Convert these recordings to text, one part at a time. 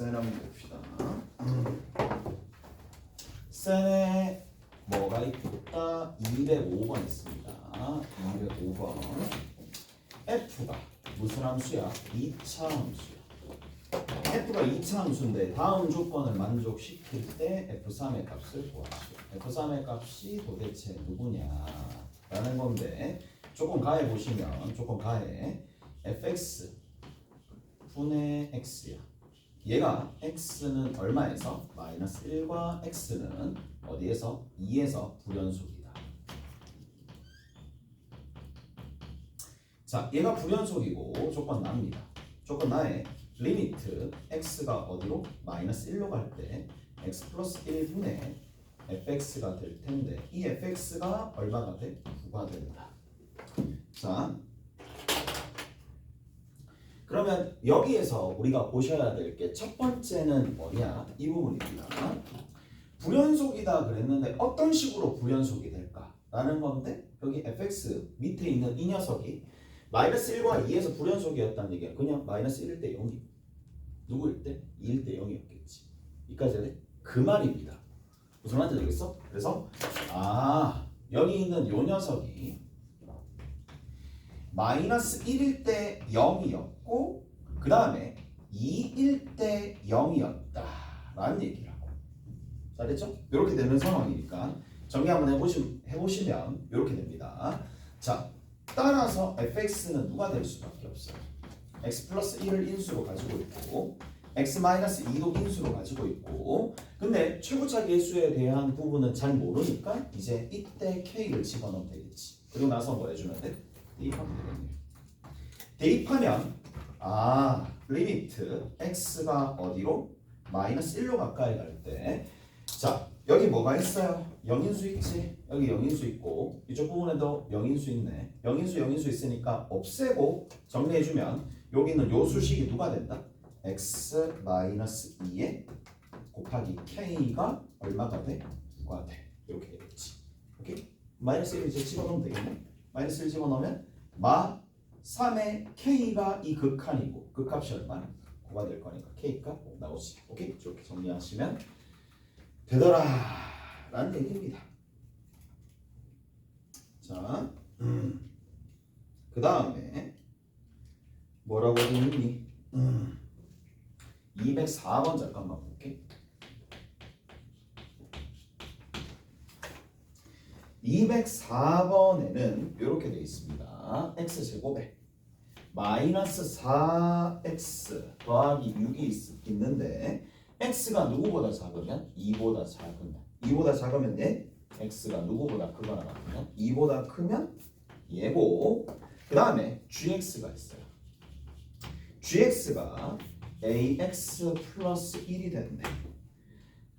센 한번 봅시다. 센에 뭐가 있다? 205번 있습니다. 205번. F가 무슨 함수야? 2차 함수야. F가 2차 함수인데 다음 조건을 만족시킬 때 F3의 값을 구하시오. F3의 값이 도대체 누구냐? 라는 건데 조건 가해 보시면 조건 가해 fx 분의 x야. 얘가 x는 얼마에서? 마이너스 1과 x는 어디에서? 2에서 불연속이다. 자, 얘가 불연속이고 조건 나입니다. 조건 나에 리미트 x가 어디로? 마이너스 1로 갈 때 x 플러스 1분의 fx가 될 텐데 이 fx가 얼마가 돼? 9가 된다. 자, 그러면 여기에서 우리가 보셔야 될 게 첫 번째는 뭐냐? 이 부분입니다. 불연속이다 그랬는데 어떤 식으로 불연속이 될까? 라는 건데 여기 fx 밑에 있는 이 녀석이 마이너스 1과 2에서 불연속이었다는 얘기야. 그냥 마이너스 1일 때 0이 누구일 때? 2일 때 0이었겠지. 여기까지 그 말입니다. 무슨 말인지 알겠어? 그래서 여기 있는 요 녀석이 마이너스 1일 때 0이었고 그 다음에 2일 때 0이었다 라는 얘기라고. 잘했죠? 이렇게 되는 상황이니까 정리 한번 해보시면 이렇게 됩니다. 자, 따라서 fx는 누가 될 수밖에 없어요. x 플러스 1을 인수로 가지고 있고 x 마이너스 2도 인수로 가지고 있고 근데 최고차 계수에 대한 부분은 잘 모르니까 이제 이때 k를 집어넣으면 되겠지. 그리고 나서 뭐 해주면 돼? 대입하면 되겠네요. 대입하면 리미트 x가 어디로? 마이너스 1로 가까이 갈 때 자, 여기 뭐가 있어요? 영인수 있지? 여기 영인수 있고 이쪽 부분에도 영인수 있네. 영인수 있으니까 없애고 정리해주면 여기는 요 수식이 누가 된다? x 마이너스 2에 곱하기 k가 얼마가 돼? 9가 돼. 이렇게 되겠지. 오케이? 마이너스 1을 이제 집어넣으면 되겠네. 마이너스 1 집어넣으면 마 3의 k가 이 극한이고 극값이 얼마? 9가 될 거니까 k값 나오지. 오케이? 이렇게 정리하시면 되더라 라는 얘기입니다. 자, 그 다음에 뭐라고 되니? 204번 잠깐만 볼게. 204번에는 이렇게 되어 있습니다. x제곱에 마이너스 4x 더하기 6이 있는데 x가 누구보다 작으면 2보다 작으면 2보다 작으면 얘 x가 누구보다 크거나 같으면 2보다 크면 얘고 그 다음에 gx가 있어요. gx가 ax 플러스 1이 된대.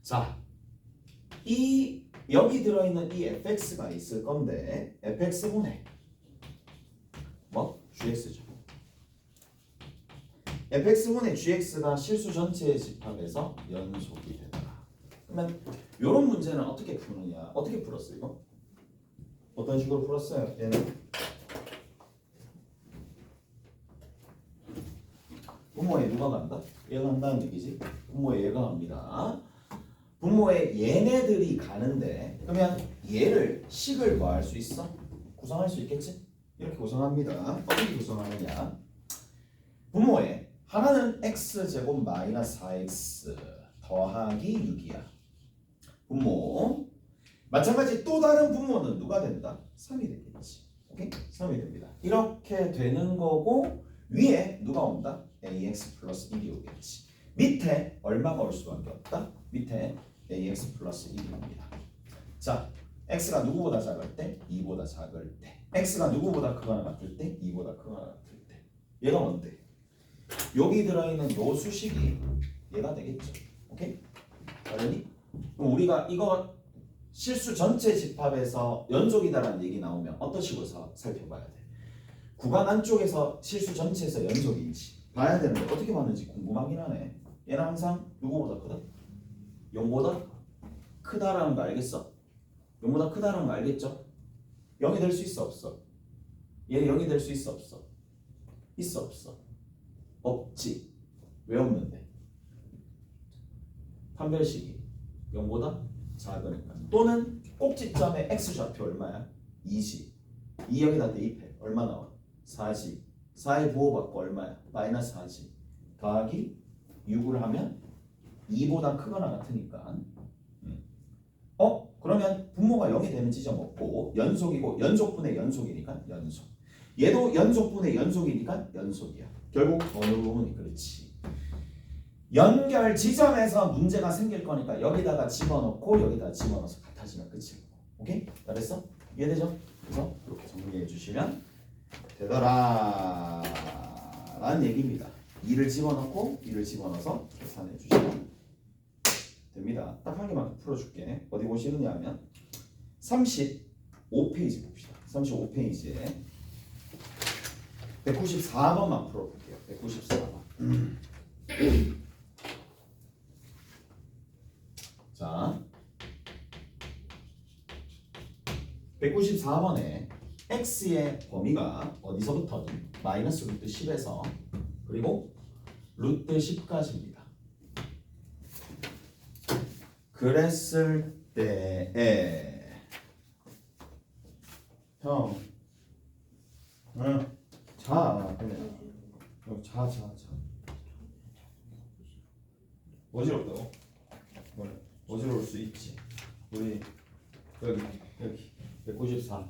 자, 이 여기 들어있는 이 fx가 있을 건데 fx분의 뭐? gx죠. fx분의 gx가 실수 전체의 집합에서 연속이 된다. 그러면 이런 문제는 어떻게 푸느냐? 어떻게 풀었어요? 이거? 어떤 식으로 풀었어요? 얘는 분모에 누가 간다? 얘가 간다는 얘기지. 분모에 얘가 갑니다. 분모에 얘네들이 가는데 그러면 얘를 식을 뭐 할 수 있어? 구성할 수 있겠지? 이렇게 구성합니다. 어떻게 구성하느냐? 분모에 하나는 x제곱 마이너스 4x 더하기 6이야. 분모. 마찬가지 또 다른 분모는 누가 된다? 3이 되겠지. 오케이? 3이 됩니다. 이렇게 되는 거고 위에 누가 온다? ax 플러스 1이 오겠지. 밑에 얼마가 올 수밖에 없다? 밑에 ax 플러스 1이 옵니다. 자, x가 누구보다 작을 때? 2보다 작을 때. x가 누구보다 크거나 같을 때? 2보다 크거나 같을 때. 얘가 뭔데? 여기 들어있는 요 수식이 얘가 되겠죠. 오케이? 알겠니? 그럼 우리가 이거 실수 전체 집합에서 연속이다라는 얘기 나오면 어떤 식으로 살펴봐야 돼? 구간 안쪽에서 실수 전체에서 연속인지 봐야 되는데 어떻게 봤는지 궁금하긴 하네. 얘는 항상 누구보다 크다? 0보다 크다라는 거 알겠어? 0보다 크다라는 거 알겠죠? 0이 될 수 있어 없어? 얘 0이 될 수 있어 없어? 있어 없어? 없지. 왜 없는데? 판별식이 0보다 작으니까. 또는 꼭지점의 x좌표 얼마야? 2지. 2 여기다 대입해. 얼마 나와? 4지. 4에 부호받고 얼마야? 마이너스 4지. 더하기 6을 하면 2보다 크거나 같으니까. 그러면 분모가 0이 되는 지점 없고 연속이고 연속분의 연속이니까 연속. 얘도 연속분의 연속이니까 연속이야. 결국 어느 부분이 그렇지. 연결 지점에서 문제가 생길 거니까 여기다가 집어넣고 여기다 집어넣어서 같아지면 끝이고. 오케이? 잘했어? 이해되죠? 그래서 이렇게 정리해 주시면 되더라 라는 얘기입니다. 2를 집어넣고 2를 집어넣어서 계산해 주시면 됩니다. 딱 한 개만 풀어줄게. 어디 보시느냐 하면 35페이지 봅시다. 35페이지에 194번만 풀어볼게요. 194번. 자, 194번에 x의 범위가 어디서부터든 마이너스 루트 10에서 그리고 루트 10까지입니다. 그랬을 때에 형, 자, 자. 어지럽다고? 어지러울 수 있지. 우리 여기 194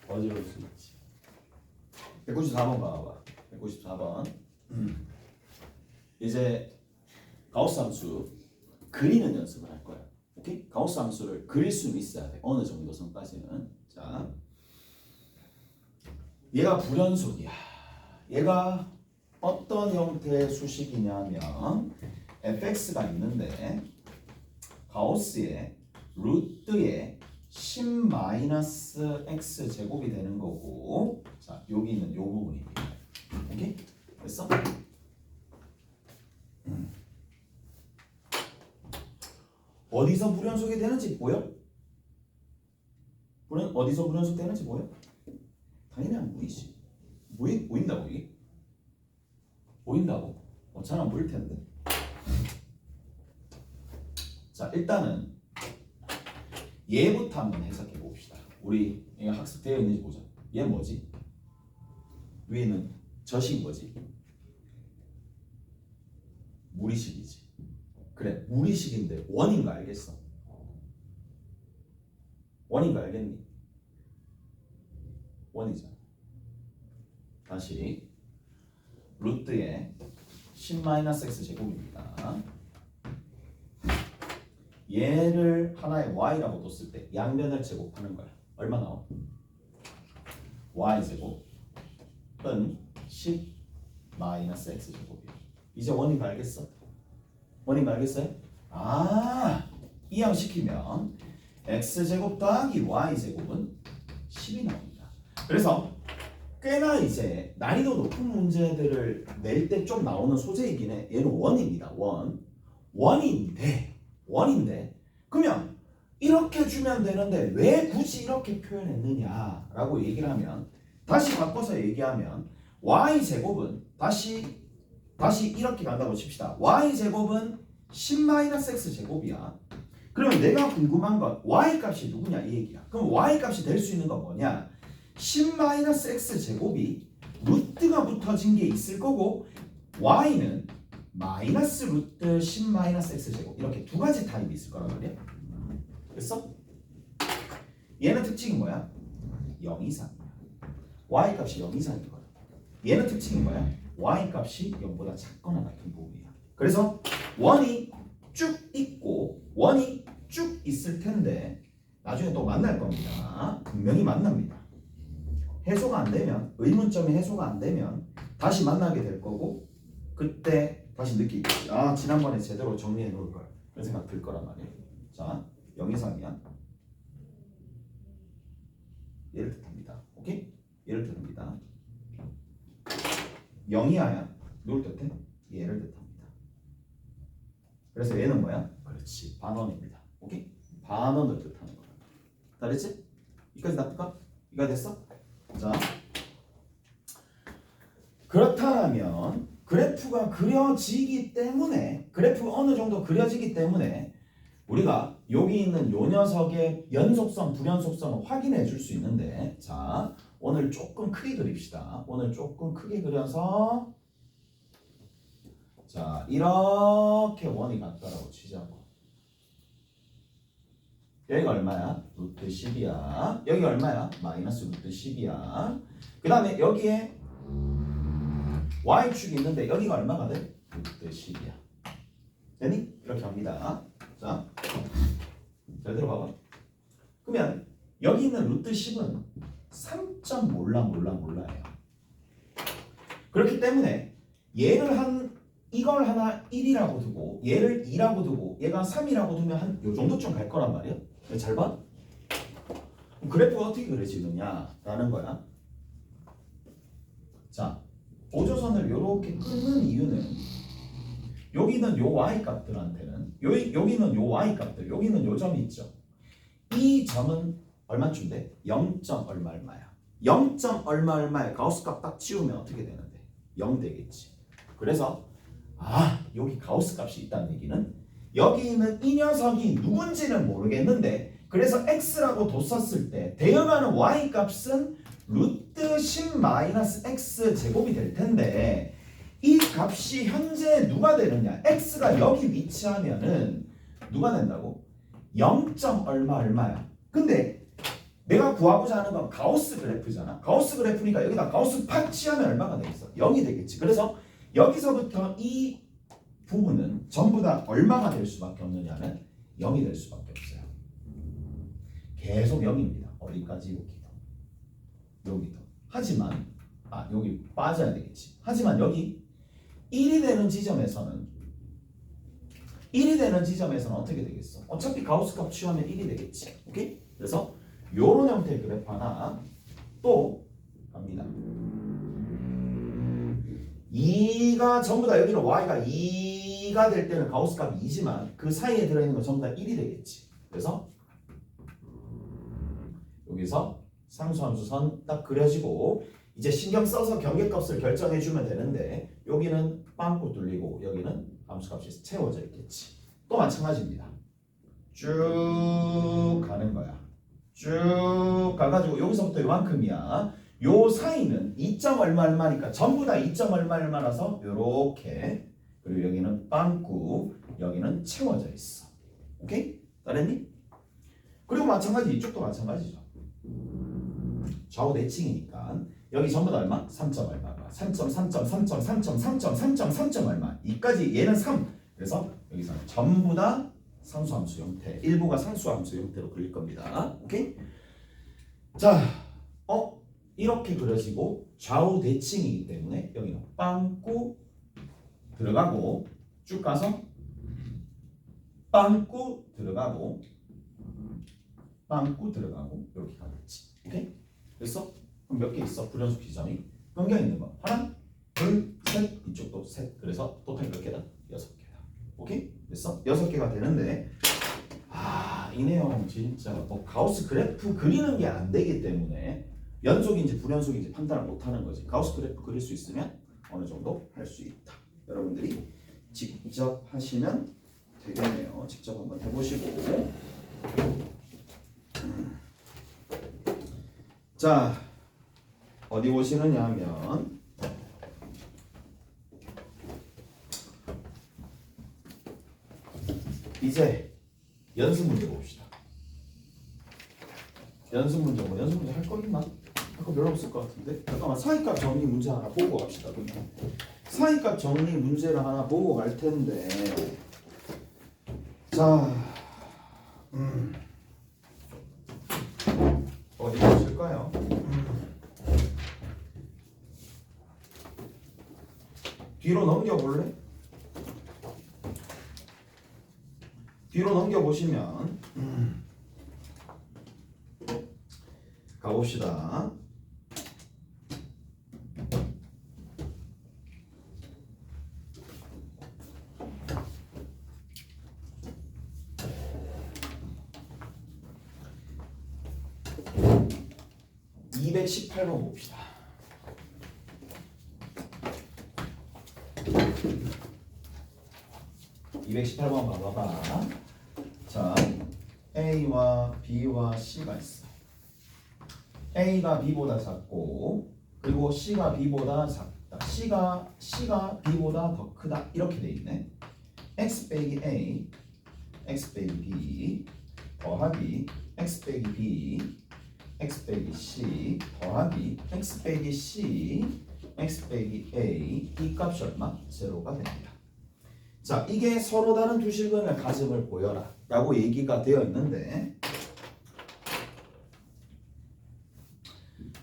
어지러울 수 있지. 194번 봐봐. 194번. 이제 가우스 함수 그리는 연습을 할 거야. 오케이? 가우스 함수를 그릴 수는 있어야 돼. 어느 정도 선까지는. 자, 얘가 불연속이야. 얘가 어떤 형태의 수식이냐면 fx가 있는데 가우스의 루트의 10-x 제곱이 되는 거고, 자 여기는 요 부분입니다. 오케이? 됐어? 어디서 불연속이 되는지 보여? 어디서 불연속 되는지 보여? 당연히 안 보이지. 보인다고 이게? 보인다고? 잘 안 보일 텐데. 자, 일단은 얘부터 한번 해석해 봅시다. 우리 얘가 학습되어 있는지 보자. 얘 뭐지? 위에는 젖인 거지. 무리식이지. 그래, 무리식인데 원인 거 알겠어? 원인 거 알겠니? 원이잖아. 다시 루트의 10-x 제곱입니다. 얘를 하나의 y라고 뒀을 때 양변을 제곱하는 거야. 얼마 나와? y 제곱은 10-x 제곱이야. 이제 원인 거 알겠어? 원인 거 알겠어요? 이항시키면 x제곱 더하기 y제곱은 10이 나옵니다. 그래서 꽤나 이제 난이도 높은 문제들을 낼 때 좀 나오는 소재이긴 해. 얘는 원입니다. 원인데 그러면 이렇게 주면 되는데 왜 굳이 이렇게 표현했느냐라고 얘기를 하면, 다시 바꿔서 얘기하면 y제곱은 다시 이렇게 간다고 칩시다. y제곱은 10-x 제곱이야. 그러면 내가 궁금한 건 y값이 누구냐 이 얘기야. 그럼 y값이 될 수 있는 건 뭐냐? 10-x 제곱이 루트가 붙어진 게 있을 거고, y는 마이너스 루트 10-x 제곱, 이렇게 두 가지 타입이 있을 거란 말이야. 됐어? 얘는 특징이 뭐야? 0 이상이야. y 값이 0 이상인 거야. 얘는 특징이 뭐야? y 값이 0보다 작거나 같은 부분이야. 그래서 원이 쭉 있고 원이 쭉 있을 텐데 나중에 또 만날 겁니다. 분명히 만납니다. 해소가 안 되면, 의문점이 해소가 안 되면 다시 만나게 될 거고, 그때 다시 느끼겠지. 지난번에 제대로 정리해 놓을 걸. 그런 생각 들 거란 말이에요. 자, 0 이상이야. 얘를 뜻합니다. 오케이? 얘를 뜻합니다. 0이하야 누굴 뜻해? 얘를 뜻합니다. 그래서 얘는 뭐야? 그렇지, 반원입니다. 오케이? 반원을 뜻하는 거야. 다 됐지? 이까지 납득가? 이까 됐어? 자, 그렇다면 그래프가 그려지기 때문에 그래프가 어느 정도 그려지기 때문에 우리가 여기 있는 요 녀석의 연속성, 불연속성을 확인해 줄 수 있는데, 자, 오늘 조금 크게 그립시다. 오늘 조금 크게 그려서, 자, 이렇게 원이 같다라고 치자고. 여기가 얼마야? 루트 10이야. 여기 얼마야? 마이너스 루트 10이야. 그 다음에 여기에 y축이 있는데 여기가 얼마가 돼? 루트 10이야. 되니? 이렇게 합니다. 자, 잘 들어봐봐. 그러면 여기 있는 루트 10은 3점 몰라예요. 그렇기 때문에 얘를 이걸 하나 1이라고 두고 얘를 2라고 두고 얘가 3이라고 두면 한 요 정도쯤 갈 거란 말이야. 잘 봐. 그래프가 어떻게 그려지느냐라는 거야. 자, 보조선을 이렇게 끊는 이유는 여기는 요 y 값들한테는 여기는 요 y 값들, 여기는 요 점이 있죠. 이 점은 얼마쯤 돼? 0. 얼마야? 0. 얼마에 가우스 값 딱 치우면 어떻게 되는데? 0 되겠지. 그래서 여기 가우스 값이 있다는 얘기는 여기 있는 이 녀석이 누군지는 모르겠는데, 그래서 x라고 뒀었을 때 되어가는 y 값은 루트 10 마이너스 x 제곱이 될 텐데, 이 값이 현재 누가 되느냐? x가 여기 위치하면은 누가 된다고? 0. 얼마야? 근데 내가 구하고자 하는 건 가우스 그래프잖아. 가우스 그래프니까 여기다 가우스 팍 치하면 얼마가 되겠어? 0이 되겠지. 그래서 여기서부터 이 부분은 전부 다 얼마가 될 수밖에 없느냐면 0이 될 수밖에 없어요. 계속 0입니다. 어디까지? 여기도. 하지만 여기 빠져야 되겠지. 하지만 여기 1이 되는 지점에서는 어떻게 되겠어? 어차피 가우스 값 취하면 1이 되겠지. 오케이? 그래서 요런 형태의 그래프 하나 또 갑니다. 2가 전부 다 여기는 y가 2가 될 때는 가우스 값이 2지만 그 사이에 들어있는 건 전부 다 1이 되겠지. 그래서 여기서 상수함수 선 딱 그려지고 이제 신경 써서 경계값을 결정해 주면 되는데, 여기는 빵꾸 뚫리고 여기는 함수값이 채워져 있겠지. 또 마찬가지입니다. 쭉 가는 거야. 쭉 가가지고 여기서부터 요만큼이야. 요 사이는 2점 얼마니까 전부 다 2점 얼마라서 요렇게, 그리고 여기는 빵꾸, 여기는 채워져 있어. 오케이? 따랬니? 그리고 마찬가지 이쪽도 마찬가지죠. 좌우 대칭이니까 여기 전부 다 얼마? 3점 얼마가 3.3.3.3.3.3점 얼마, 이까지 얘는 3. 그래서 여기서 전부 다 상수함수 형태, 일부가 상수함수 형태로 그릴 겁니다. 오케이? 자, 이렇게 그려지고 좌우 대칭이기 때문에 여기는 빵꾸 들어가고 쭉 가서 빵꾸 들어가고 이렇게 가겠지. 오케이? 됐어? 그럼 몇 개 있어? 불연속 지점이 변경 있는 거 하나, 둘, 셋, 이쪽도 셋. 그래서 토탈 몇 개다? 6개다. 오케이? 됐어? 6개가 되는데, 이 내용 진짜 가우스 그래프 그리는 게 안 되기 때문에 연속인지 불연속인지 판단을 못 하는 거지. 가우스 그래프 그릴 수 있으면 어느 정도 할 수 있다. 여러분들이 직접 하시면 되겠네요. 직접 한번 해보시고. 자, 어디 보시느냐 하면 이제 연습 문제 봅시다. 연습 문제 할 거 있나? 할 거 별로 없을 것 같은데. 잠깐만, 사이값 정리 문제 하나 보고 갑시다. 그냥 사이값 정리 문제를 하나 보고 갈 텐데. 자, 어디 보실까요? 뒤로 넘겨볼래? 뒤로 넘겨보시면 가봅시다. (218번) 봅시다. 218번 봐봐봐. 자, A와 B와 C가 있어. A가 B보다 작고 그리고 C가 B보다 작다. C가 B보다 더 크다. 이렇게 돼 있네. X 빼기 A, X 빼기 B 더하기 X 빼기 B, X 빼기 C 더하기 X 빼기 C, X 빼기 A 이 값이 얼마? 0가 됩니다. 자, 이게 서로 다른 두 실근을 가짐을 보여라 라고 얘기가 되어 있는데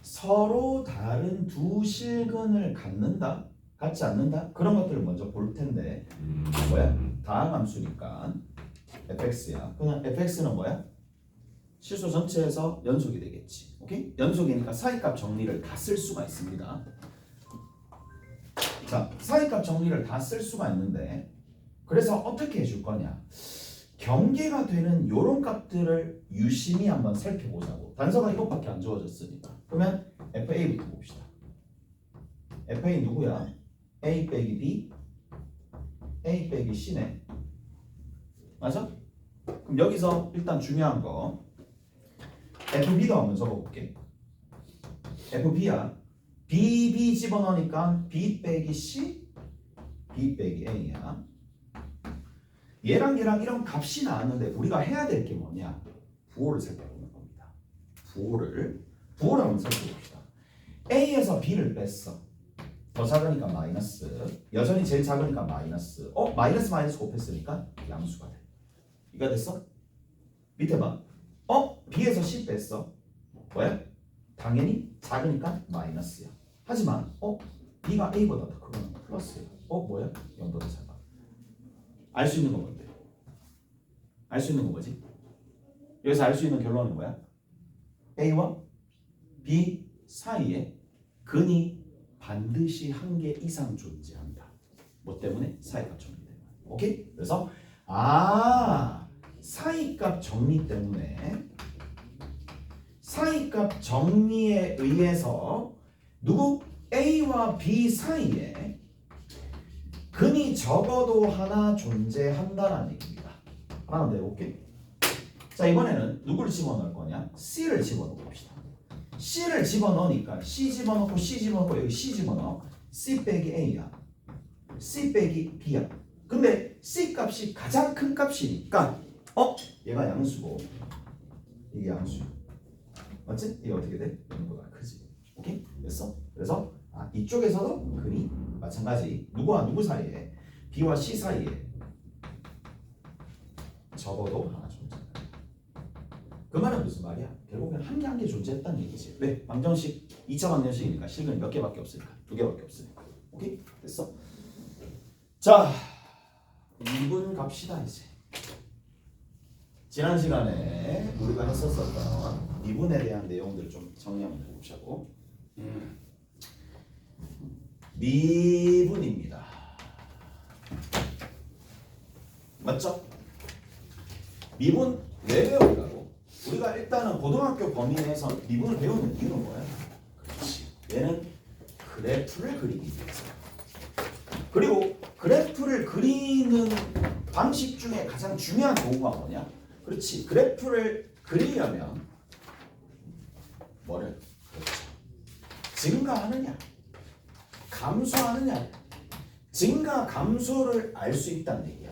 서로 다른 두 실근을 갖는다? 갖지 않는다? 그런 것들을 먼저 볼 텐데 뭐야? 다항함수니까 fx야. 그냥 fx는 뭐야? 실수 전체에서 연속이 되겠지. 오케이? 연속이니까 사이값 정리를 다 쓸 수가 있습니다. 자, 사이값 정리를 다 쓸 수가 있는데 그래서 어떻게 해줄 거냐? 경계가 되는 요런 값들을 유심히 한번 살펴보자고. 단서가 이것밖에 안 주어졌으니까. 그러면 FA부터 봅시다. FA 누구야? A 빼기 B, A 빼기 C네. 맞아? 그럼 여기서 일단 중요한 거 FB도 한번 적어볼게. FB야. B 집어넣으니까 B 빼기 C, B 빼기 A야. 얘랑 이런 값이 나왔는데 우리가 해야 될 게 뭐냐? 부호를 살펴보는 겁니다. 부호를 한번 살펴봅시다. A에서 B를 뺐어. 더 작으니까 마이너스. 여전히 제일 작으니까 마이너스. 마이너스 곱했으니까 양수가 돼. 이가 됐어? 밑에 봐. B에서 C 뺐어. 뭐야? 당연히 작으니까 마이너스야. 하지만 B가 A보다 더 크거나 플러스야. 뭐야? 0보다 작아. 알 수 있는 건 뭔데? 알 수 있는 건 뭐지? 여기서 알 수 있는 결론은 뭐야? A와 B 사이에 근이 반드시 한 개 이상 존재한다. 뭐 때문에? 사이값 정리 때문에. 오케이? 그래서 사이값 정리 때문에 사이값 정리에 의해서 누구? A와 B 사이에 근이 적어도 하나 존재한다라는 얘기입니다. 하나 내볼게. 자, 이번에는 누구를 집어넣을 거냐? C를 집어넣어 봅시다. C를 집어넣으니까 C 집어넣고 C 집어넣고 여기 C 집어넣어. C 빼기 A야. C 빼기 B야. 근데 C 값이 가장 큰 값이니까 얘가 양수고 이게 양수야. 맞지? 이게 어떻게 돼? 0보다 크지. 오케이? 됐어? 그래서 이쪽에서도 근이 마찬가지 누구와 누구 사이에 B와 C 사이에 적어도 하나 존재한다. 그 말은 무슨 말이야? 결국엔 한 개 존재했다는 얘기지. 왜? 방정식 2차 방정식이니까 실근이 몇 개밖에 없으니까 2개밖에 없으니까. 오케이? 됐어? 자, 2분 갑시다 이제. 지난 시간에 우리가 했었던 미분에 대한 내용들을 좀 정리 한번 해보자고. 미분입니다. 맞죠? 미분 왜 배우려고? 우리가 일단은 고등학교 범위 내에서 미분을 배우는 이유는 뭐야? 그렇지. 얘는 그래프를 그리기 위해서. 그리고 그래프를 그리는 방식 중에 가장 중요한 도구가 뭐냐? 그렇지. 그래프를 그리려면 뭐를? 그렇죠. 증가하느냐? 감소하느냐? 증가 감소를 알 수 있다는 얘기야.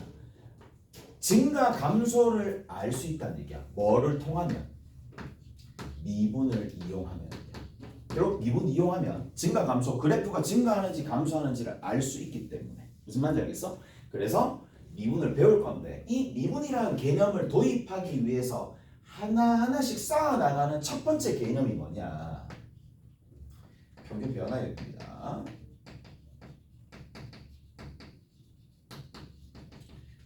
증가 감소를 알 수 있다는 얘기야. 뭐를 통하면? 미분을 이용하면. 결국 미분 이용하면 증가 감소, 그래프가 증가하는지 감소하는지를 알 수 있기 때문에. 무슨 말인지 알겠어? 그래서 미분을 배울 건데 이 미분이라는 개념을 도입하기 위해서 하나하나씩 쌓아나가는 첫 번째 개념이 뭐냐? 평균 변화율입니다.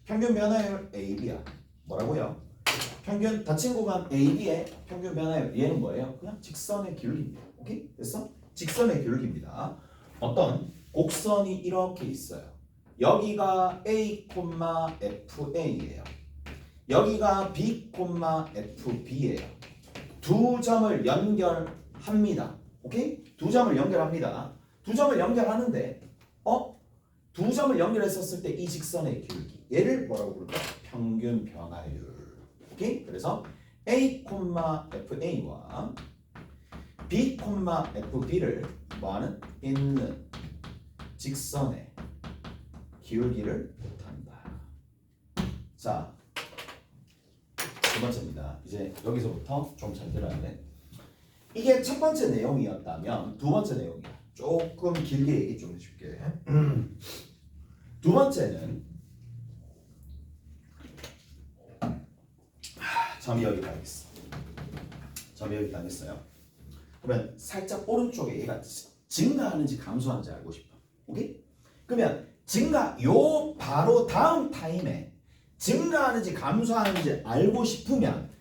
평균 변화율 AB야. 뭐라고요? 평균 닫힌 구간 AB의 평균 변화율 얘는 뭐예요? 그냥 직선의 기울기입니다. 오케이? 됐어? 직선의 기울기입니다. 어떤 곡선이 이렇게 있어요. 여기가 A, FA예요. 여기가 B, FB예요. 두 점을 연결합니다. 오케이? 두 점을 연결합니다. 두 점을 연결하는데 두 점을 연결했었을 때 이 직선의 기울기 얘를 뭐라고 부를까? 평균 변화율. 오케이? 그래서 A, FA와 B, FB를 뭐하는? 있는 직선의 기울기를 뜻한다. 자, 두 번째입니다. 이제 여기서부터 좀 잘 들어야 돼. 이게 첫 번째 내용이었다면 두 번째 내용이야. 조금 길게 얘기 좀 해줄게. 두 번째는 점이 여기까지 있어. 점이 여기까지 있어요. 그러면 살짝 오른쪽에 얘가 증가하는지 감소하는지 알고 싶어. 오케이? 그러면 요 바로 다음 타임에 증가하는지 감소하는지 알고 싶으면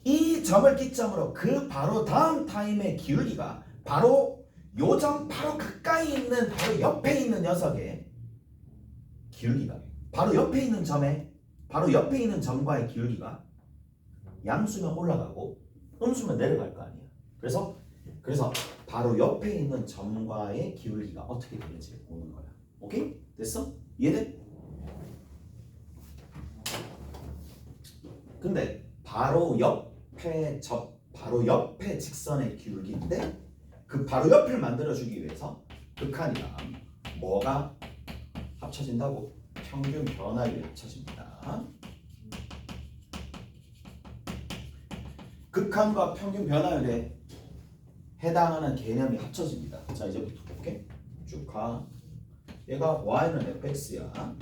이 점을 기점으로 그 바로 다음 타임의 기울기가 바로 요 점 바로 가까이 있는 바로 옆에 있는 녀석의 기울기가 바로 옆에 있는 점에 바로 옆에 있는 점과의 기울기가 양수면 올라가고 음수면 내려갈 거 아니야. 그래서 바로 옆에 있는 점과의 기울기가 어떻게 되는지 보는 거야. 오케이? 됐어? 이해돼? 근데 바로 옆에 직선의 기울기인데 그 바로 옆을 만들어주기 위해서 극한이랑 뭐가 합쳐진다고? 평균 변화율이 합쳐집니다. 극한과 평균 변화율에 해당하는 개념이 합쳐집니다. 자, 이제부터 볼게. 쭉 가. 얘가 y는 fx야.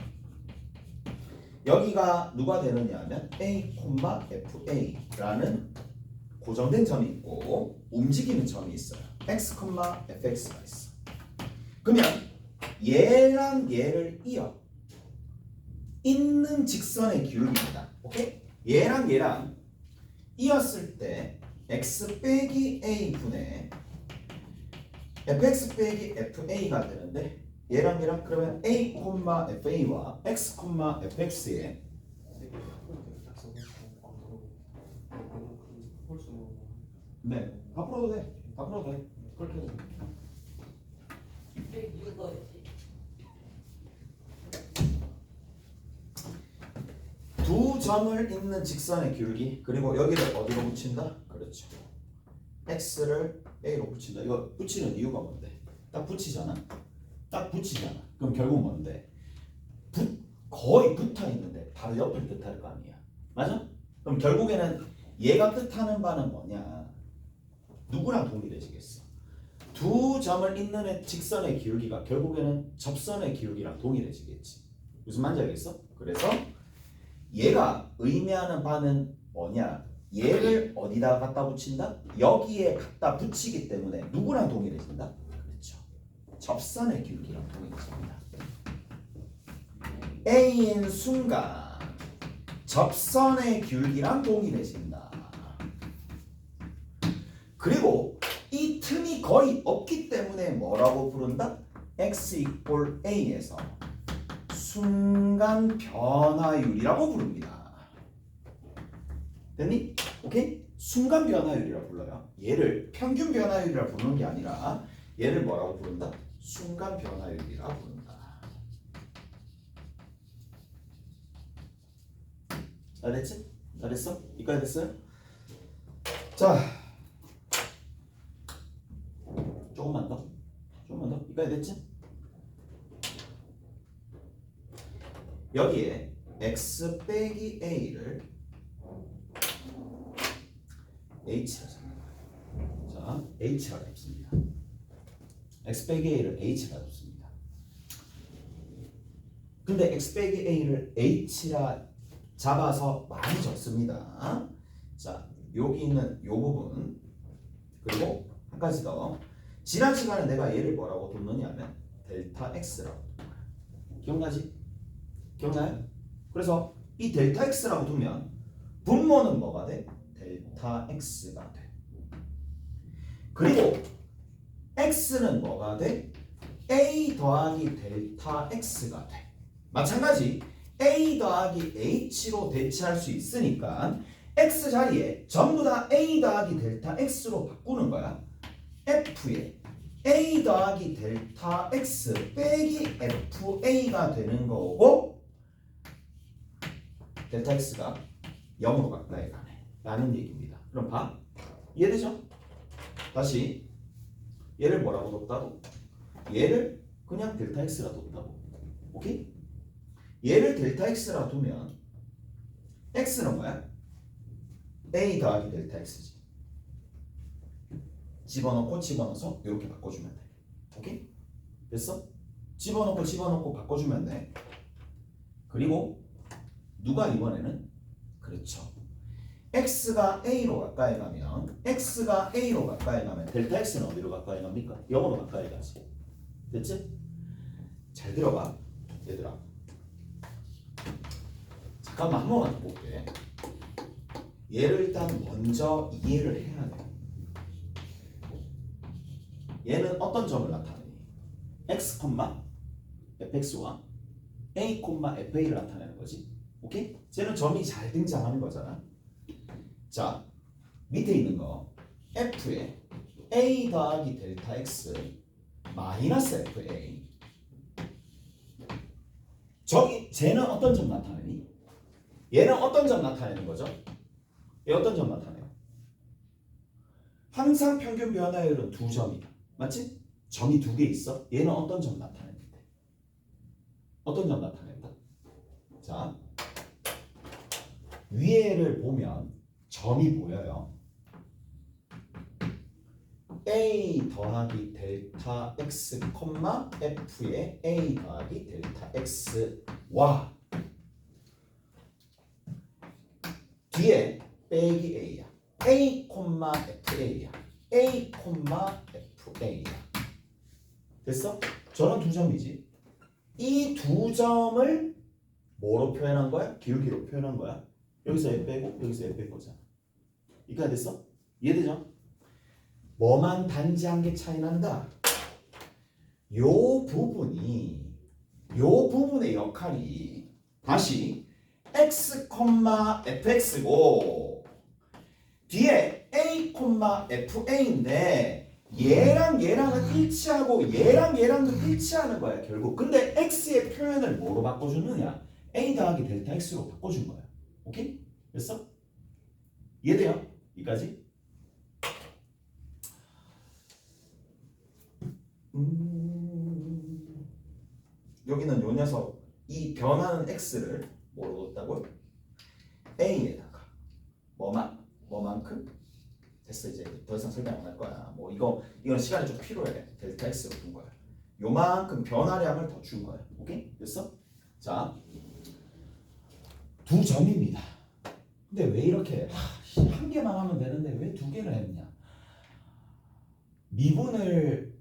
여기가 누가 되느냐 하면 a, fa라는 고정된 점이 있고 움직이는 점이 있어요. x, fx가 있어. 그러면 얘랑 얘를 이어 있는 직선의 기울기입니다. 오케이? 얘랑 이었을 때 x 빼기 a 분의 fx 빼기 fa가 되는데 얘랑 그러면 a, fa와 x, fx의 네, 다 풀어도 돼. 그렇게 해도 돼. 두 점을 잇는 직선의 기울기 그리고 여기를 어디로 붙인다? 그렇죠. x를 a로 붙인다. 이거 붙이는 이유가 뭔데? 딱 붙이잖아. 그럼 결국 뭔데? 거의 붙어 있는데 바로 옆을 뜻할 거 아니야. 맞아? 그럼 결국에는 얘가 뜻하는 바는 뭐냐? 누구랑 동일해지겠어? 두 점을 잇는 직선의 기울기가 결국에는 접선의 기울기랑 동일해지겠지. 무슨 말인지 알겠어? 그래서 얘가 의미하는 바는 뭐냐? 얘를 어디다 갖다 붙인다? 여기에 갖다 붙이기 때문에 누구랑 동일해진다? 그렇죠. 접선의 기울기랑 동일해집니다. A인 순간 접선의 기울기랑 동일해진다. 그리고 이 틈이 거의 없기 때문에 뭐라고 부른다? x = a에서 순간 변화율이라고 부릅니다. 됐니? 오케이? 순간 변화율이라고 불러요. 얘를 평균 변화율이라고 부르는 게 아니라 얘를 뭐라고 부른다? 순간 변화율이라고 부른다. 알겠지? 알겠어? 이까지 됐어요? 자, 조금만 더. 이까지 됐지? 여기에 x 빼기 a를 h라 잡는 거예요. 자, h라 잡습니다. x 빼기 a를 h라 잡습니다. 근데 x 빼기 a를 h라 잡아서 많이 적습니다. 자, 여기 있는 요 부분 그리고 한 가지 더. 지난 시간에 내가 얘를 뭐라고 뒀느냐면 델타 x라고 둔 거야. 기억나지? 기억나요? 그래서 이 델타 x라고 두면 분모는 뭐가 돼? 델타 x가 돼. 그리고 x는 뭐가 돼? a 더하기 델타 x가 돼. 마찬가지 a 더하기 h로 대체할 수 있으니까 x 자리에 전부 다 a 더하기 델타 x로 바꾸는 거야. f에 a 더하기 델타 x 빼기 fa가 되는 거고 델타 x가 0으로 가까이 가네 라는 얘기입니다. 그럼 봐. 이해되죠? 다시 얘를 뭐라고 뒀다고? 얘를 그냥 델타 x라 뒀다고. 오케이? 얘를 델타 x라 두면 x는 뭐야? a 더하기 델타 x지. 집어넣어서 이렇게 바꿔주면 돼. 오케이? 됐어? 집어넣고 바꿔주면 돼. 그리고 누가 이번에는? 그렇죠. x가 a로 가까이 가면 델타 x는 어디로 가까이 갑니까? 0으로 가까이 가지. 됐지? 잘 들어봐 얘들아. 잠깐만 한 번만 더 볼게. 얘를 일단 먼저 이해를 해야 돼. 얘는 어떤 점을 나타내니? x, fx와 a, fa를 나타내는 거지. 오케이? 쟤는 점이 잘 등장하는 거잖아. 자, 밑에 있는 거 f에 a 더하기 델타 x 마이너스 fa. 저기 쟤는 어떤 점 나타내니? 얘는 어떤 점 나타내는 거죠? 얘 어떤 점 나타내요? 항상 평균 변화율은 2점이다. 맞지? 점이 2개 있어. 얘는 어떤 점 나타내는데? 어떤 점 나타낸다? 자, 위에를 보면 점이 보여요. a 더하기 델타 x, f의 a 더하기 델타 x와 뒤에 빼기 a야. a, fa야. a, fa야. 됐어? 저런 두 점이지. 이 두 점을 뭐로 표현한 거야? 기울기로 표현한 거야. 여기서 f 빼고 여기서 f 뺄 거잖아. 이까지 됐어? 이해되죠? 뭐만 단지 한 개 차이 난다. 요 부분의 역할이 다시 x, fx고 뒤에 a, fa인데 얘랑 얘랑은 일치하고 얘랑 얘랑도 일치하는 거야 결국. 근데 x의 표현을 뭐로 바꿔주느냐? a 더하기 델타 x로 바꿔준 거야. 오케이? 됐어? 이해돼요? 여기까지? 여기는 요 녀석 이 변하는 x를 뭐로 뒀다고요? a에다가 뭐만큼? 됐어. 이제 더 이상 설명 안 할 거야. 뭐 이건 시간이 좀 필요해. 델타 x로 둔 거야. 요만큼 변화량을 더 준 거야. 오케이? 됐어? 자, 두 점입니다. 근데 왜 이렇게 한 개만 하면 되는데 왜 두 개를 했냐? 미분을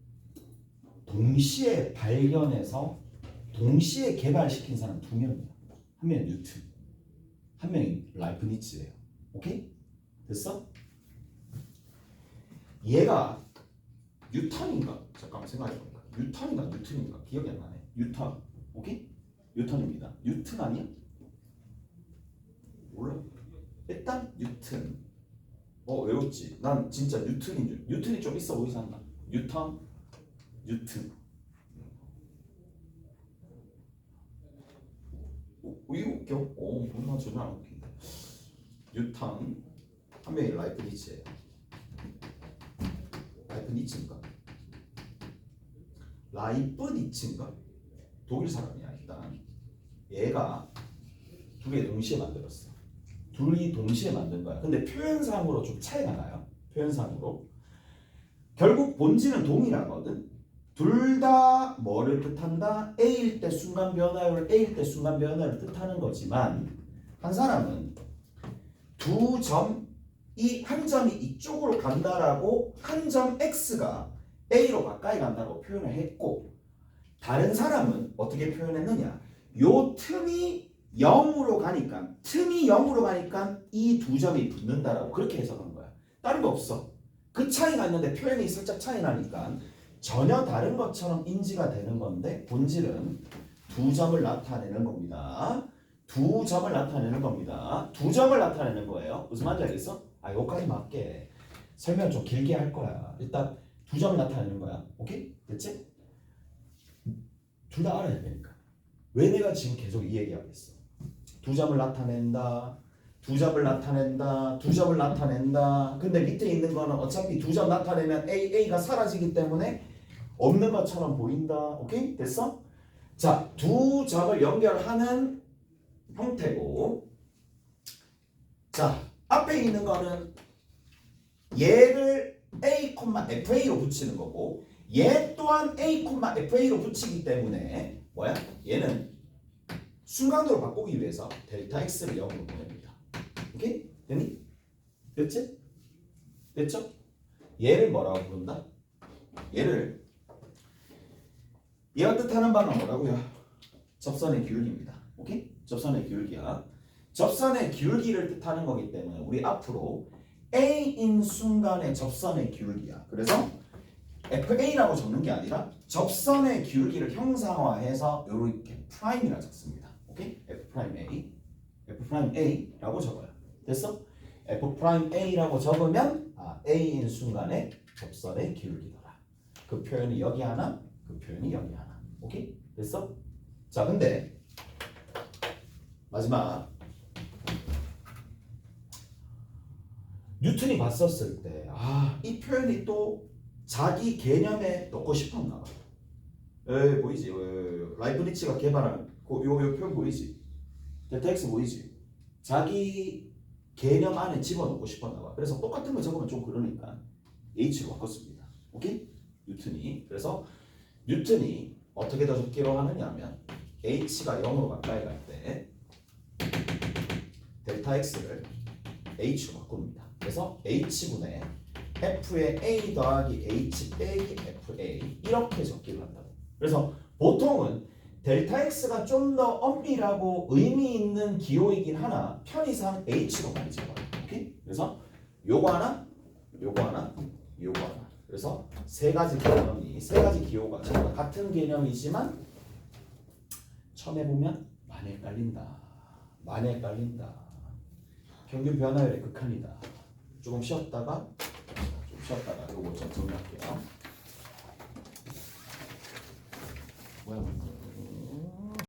동시에 발견해서 동시에 개발시킨 사람 두 명이야. 한 명이 뉴튼, 한 명이 라이프니츠예요. 오케이? 됐어? 얘가 뉴턴인가? 잠깐만 생각해보니까 뉴턴인가? 기억이 안 나네. 뉴턴. 오케이? 뉴턴입니다. 뉴튼 아니야? 몰라. 일단 뉴튼. 외웠지. 난 진짜 뉴튼인 줄. 뉴튼이 좀 있어 보이지 않나? 뉴턴. 이거 웃겨? 뭔가 전혀 안 웃긴데. 뉴턴. 한 명이 라이프니츠예요. 라이프니츠인가? 독일 사람이야. 일단 얘가 두 개 동시에 만들었어. 둘이 동시에 만든 거야. 근데 표현상으로 좀 차이가 나요. 표현상으로 결국 본질은 동일하거든. 둘 다 뭐를 뜻한다? A일 때 순간 변화율, A일 때 순간 변화율을 뜻하는 거지만 한 사람은 두 점, 이 한 점이 이쪽으로 간다라고 한 점 X가 A로 가까이 간다고 표현을 했고 다른 사람은 어떻게 표현했느냐? 요 틈이 0으로 가니까 이 두 점이 붙는다라고 그렇게 해석한 거야. 다른 거 없어. 그 차이가 있는데 표현이 살짝 차이 나니까 전혀 다른 것처럼 인지가 되는 건데 본질은 두 점을 나타내는 겁니다. 두 점을 나타내는 거예요. 무슨 말인지 알겠어? 여기까지 맞게 설명 좀 길게 할 거야. 일단 두 점을 나타내는 거야. 오케이? 됐지? 둘 다 알아야 되니까. 왜 내가 지금 계속 이 얘기하고 있어? 두 점을 나타낸다. 두 점을 나타낸다. 두 점을 나타낸다. 근데 밑에 있는 거는 어차피 두 점 나타내면 A가 사라지기 때문에 없는 것처럼 보인다. 오케이? 됐어? 자, 두 점을 연결하는 형태고, 자, 앞에 있는 거는 얘를 A, FA로 붙이는 거고, 얘 또한 A, FA로 붙이기 때문에 뭐야? 얘는 순간으로 바꾸기 위해서 델타 X를 0으로 보냅니다. 오케이? 됐니? 됐지? 됐죠? 얘를 뭐라고 부른다? 얘를 얘가 뜻하는 바는 뭐라고요? 접선의 기울기입니다. 오케이? 접선의 기울기야. 접선의 기울기를 뜻하는 거기 때문에 우리 앞으로 A인 순간의 접선의 기울기야. 그래서 FA라고 적는 게 아니라 접선의 기울기를 형상화해서 이렇게 프라임이라 적습니다. 오케이? F'A라고 적어요. 됐어? F'A라고 적으면 A인 순간의 접선의 기울기더라. 그 표현이 여기 하나, 그 표현이 여기 하나. 오케이? 됐어? 자, 근데 마지막 뉴턴이 봤었을 때 이 표현이 또 자기 개념에 넣고 싶었나 봐. 보이지? 라이프니츠가 개발한 요 표현 보이지? 델타 X 보이지? 자기 개념 안에 집어넣고 싶었나 봐. 그래서 똑같은 거 적으면 좀 그러니까 H로 바꿨습니다. 오케이? 뉴턴이. 그래서 뉴턴이 어떻게 더 적기로 하느냐면 H가 0으로 가까이 갈 때 델타 X를 H로 바꿉니다. 그래서 H분의 F의 A 더하기 H 빼기 FA 이렇게 적기를 한다고. 그래서 보통은 델타 X가 좀 더 엄밀하고 의미 있는 기호이긴 하나 편의상 H로 많이 적어요. 오케이? 그래서 요거 하나, 요거 하나, 요거 하나. 그래서 세 가지 기호가 전부 다 같은 개념이지만 처음 해보면 많이 헷갈린다. 많이 헷갈린다. 평균 변화율의 극한이다. 조금 쉬었다가 이거 좀 정리할게요. 뭐야?